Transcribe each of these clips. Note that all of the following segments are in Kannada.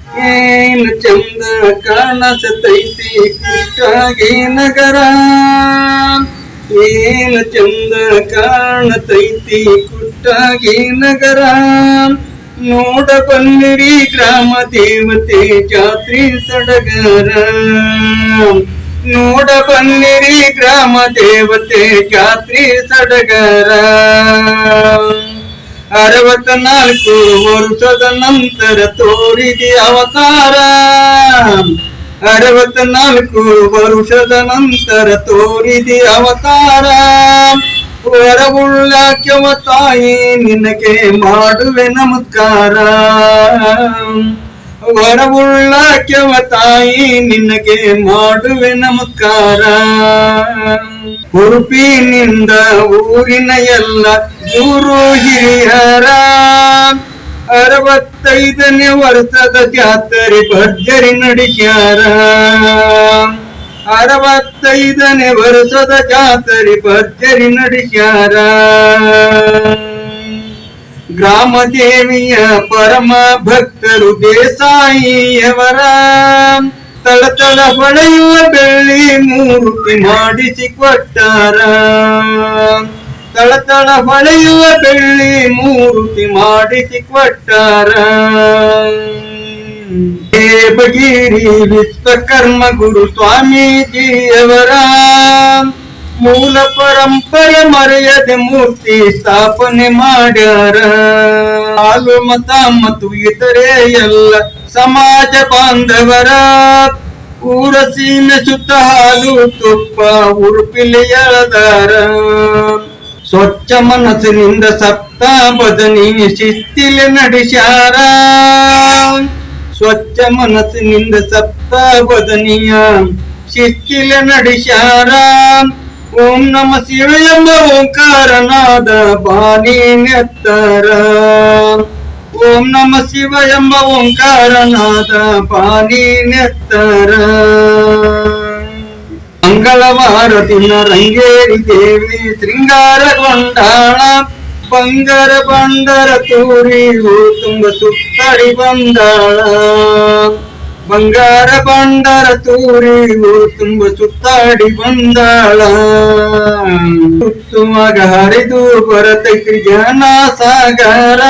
ಏನ್ ಚಂದ ಕಾಣಸತೈತಿ ಕುಟ್ಟಾಗಿ ನಗರ, ಏನ್ ಚಂದ ಕಾಣತೈತಿ ಕುಟ್ಟಾಗಿ ನಗರ. ನೋಡ ಬನ್ನಿರಿ ಗ್ರಾಮ ದೇವತೆ ಜಾತ್ರೆ ಸಡಗರ, ನೋಡ ಬನ್ನಿರಿ ಗ್ರಾಮ ದೇವತೆ ಜಾತ್ರೆ ಸಡಗರ. 64 ವರ್ಷದ ನಂತರ ತೋರಿದೆ ಅವತಾರ, 64 ವರ್ಷದ ನಂತರ ತೋರಿದೆ ಅವತಾರ. ವರವುಳ್ಳಾಕ್ಯವ ತಾಯಿ ನಿನಗೆ ಮಾಡುವೆ ನಮಸ್ಕಾರ, ವರವುಳ್ಳಾಕ್ಯವ ತಾಯಿ ನಿನಗೆ ಮಾಡುವೆ ನಮಸ್ಕಾರ. ಉಡುಪಿನಿಂದ ಊರಿನ ಎಲ್ಲ ಗುರು ಹಿರಿಯರ 65ನೇ ವರ್ಷದ ಜಾತ್ರೆ ಭರ್ಜರಿ ನಡೆಸ್ಯಾರ, 65ನೇ ವರ್ಷದ ಜಾತ್ರೆ ಭರ್ಜರಿ ನಡೆಸ್ಯಾರ. ಗ್ರಾಮ ದೇವಿಯ ಪರಮ ಭಕ್ತರು ದೇಸಾಯಿಯವರ ತಳತಳ ಹೊಳೆಯುವ ಬೆಳ್ಳಿ ಮೂರ್ತಿ ಮಾಡಿಸಿ ಕೊಟ್ಟಾರ, ತಳತಳ ಹೊಳೆಯುವ ಬೆಳ್ಳಿ ಮೂರ್ತಿ ಮಾಡಿಸಿ ಕೊಟ್ಟಾರ. ದೇವಗಿರಿ ವಿಶ್ವಕರ್ಮ ಗುರು ಸ್ವಾಮೀಜಿಯವರ ಮೂಲ ಪರಂಪರೆ ಮರೆಯದೆ ಮೂರ್ತಿ ಸ್ಥಾಪನೆ ಮಾಡ್ಯಾರ. ಹಾಲು ಮತ ಮತ್ತು ಇತರೆ ಎಲ್ಲ ಸಮಾಜ ಬಾಂಧವರ ಊರ ಸೀಮೆ ಸುತ್ತ ಹಾಲು ತುಪ್ಪ ಉಡುಪಿಲಿ ಎಳೆದಾರ. ಸ್ವಚ್ಛ ಮನಸ್ಸಿನಿಂದ ಸಪ್ತ ಬದನಿ ಶಿಸ್ತಿಲೆ ನಡೆಸ್ಯಾರ, ಸ್ವಚ್ಛ ಮನಸ್ಸಿನಿಂದ ಸಪ್ತ ಬದನಿಯ ಶಿಸ್ತಿಲೆ ನಡೆಸ್ಯಾರ. ಓಂ ನಮ ಶಿವ ಎಂಬ ಓಂಕಾರನಾದ ಬಾನಿ ನೆತ್ತರ, ಓಂ ನಮ ಶಿವ ಎಂಬ ಓಂಕಾರನಾದ ಬಾನಿ ನೆತ್ತರ. ಮಂಗಳವಾರ ದಿನ ರಂಗೇರಿ ದೇವಿ ಶೃಂಗಾರಗೊಂಡಾಳ, ಬಂಗಾರ ಬಂಡರ ತೂರಿ ತುಂಬ ಸುತ್ತಡಿ ಬಂದಾಳ, ಬಂಗಾರ ಬಂಡರ ತೂರಿ ತುಂಬ ಸುತ್ತಾಡಿ ಬಂದಾಳ. ಸುತ್ತುವಾಗ ಹರಿದು ಬರತೈತಿ ಜನ ಸಾಗರ,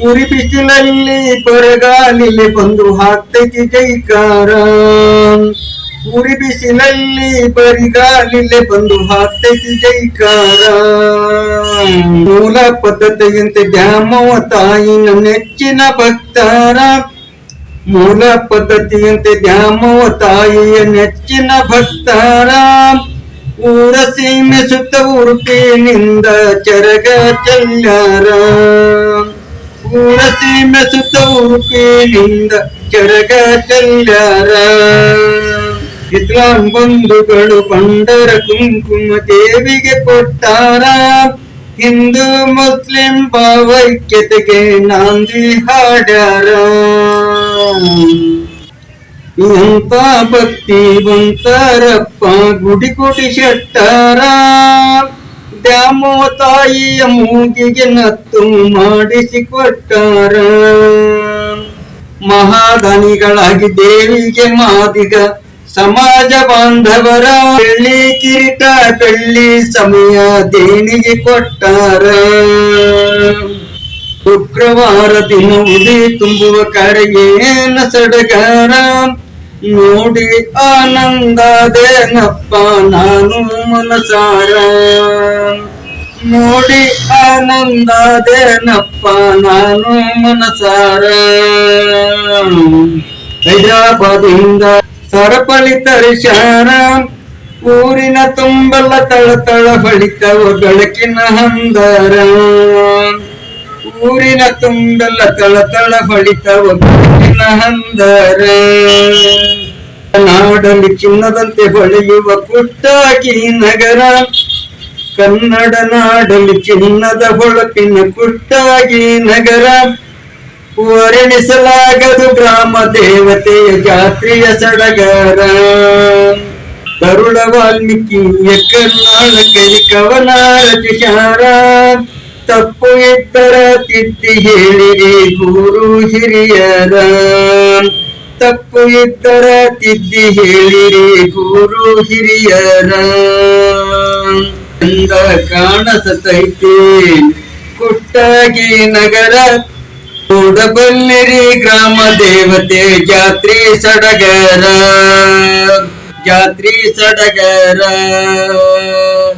ಉರಿ ಬಿಸಿಲಲ್ಲಿ ಬರಗಾಲಿಲೆ ಬಂದು ಹಾಕ್ತೈತಿ ಜೈಕಾರ, ಉರಿ ಬಿಸಿಲಲ್ಲಿ ಬರಿಗಾಲಿಲೆ ಬಂದು ಹಾಕ್ತೈತಿ ಜೈಕಾರ. ಮೂಲ ಪದ್ಧತಿಯಂತೆ ದ್ಯಾಮವ್ವ ತಾಯಿನ ನೆಚ್ಚಿನ ಭಕ್ತರ, ಮೂಲ ಪದ್ಧತಿಯಂತೆ ದ್ಯಾಮವ್ವ ತಾಯಿಯ ನೆಚ್ಚಿನ ಭಕ್ತರ. ಊರ ಸೀಮೆ ಸುತ್ತ ಉಡುಪಿನಿಂದ ಚರಗ ಚೆಲ್ಲಾರ, ಊರ ಸೀಮೆ ಸುತ್ತ ಉಡುಪಿನಿಂದ ಚರಗ ಚೆಲ್ಲಾರ. ಇಸ್ಲಾಂ ಬಂಧುಗಳು ಬಂಡರ ಕುಂಕುಮ ದೇವಿಗೆ ಕೊಟ್ಟಾರ, ಹಿಂದೂ ಮುಸ್ಲಿಂ ಭಾವೈಕ್ಯತೆಗೆ ನಾಂದಿ ಹಾಡ್ಯಾರ. ಎಂತ ಭಕ್ತಿವಂತರಪ್ಪ ಗುಡಿ ಕೊಡಿ ಶೆಟ್ಟಾರ, ದ್ಯಾಮವ್ವ ತಾಯಿಯ ಮೂಗಿಗೆ ನತ್ತು ಮಾಡಿಸಿ ಕೊಟ್ಟಾರ. ಮಹಾದಾನಿಗಳಾಗಿ ದೇವಿಗೆ ಮಾದಿಗ ಸಮಾಜ ಬಾಂಧವರ ಬೆಳ್ಳಿ ಕಿರೀಟ ಬೆಳ್ಳಿ ಸಮಯ ದೇಣಿಗೆ ಕೊಟ್ಟಾರ. ಶುಕ್ರವಾರ ದಿನ ಉಡಿ ತುಂಬುವ ಕರೆಯೇನ ಸಡಗರ, ನೋಡಿ ಆನಂದದೇನಪ್ಪ ನಾನು ಮನಸಾರ, ನೋಡಿ ಆನಂದದೇನಪ್ಪ ನಾನು ಮನಸಾರ. ಹೈದರಾಬಾದಿಂದ ಸರಪಳಿ ತರಿಸ್ಯಾರ, ಊರಿನ ತುಂಬಲ ತಳತಳ ಹೊಳಿತವ ಬೆಳಕಿನ ಹಂದರ, ಊರಿನ ತುಂಬಲ ತಳತಳ ಹೊಳಿತವ ಬೆಳಕಿನ ಹಂದರ. ನಾಡಲ್ಲಿ ಚಿನ್ನದಂತೆ ಹೊಳೆಯುವ ಕುಟ್ಟಾಗಿ ನಗರ, ಕನ್ನಡ ನಾಡಲ್ಲಿ ಚಿನ್ನದ ಹೊಳಪಿನ ಕುಟ್ಟಾಗಿ ನಗರ. ವರ್ಣಿಸಲಾಗದು ಗ್ರಾಮ ದೇವತೆಯ ಜಾತ್ರೆಯ ಸಡಗರ. ತರುಳ ವಾಲ್ಮೀಕಿಯ ಕರ್ನಾಳ ಕವಿ ಕವನ ರಚಿಸ್ಯಾರ, ತಪ್ಪು ಇದ್ದರ ತಿದ್ದಿ ಹೇಳಿರಿ ಗುರು ಹಿರಿಯರ. ತಪ್ಪು ಇದ್ದರ ತಿದ್ದಿ ಹೇಳಿರಿ ಗುರು ಹಿರಿಯರ. ಚಂದ ಕಾಣಸತೈತಿ ಕುಷ್ಟಗಿ ನಗರ, ನೋಡಬಲ್ಲಿರಿ ಗ್ರಾಮ ದೇವತೆ ಜಾತ್ರಿ ಸಡಗರ. ಜಾತ್ರಿ ಸಡಗರ.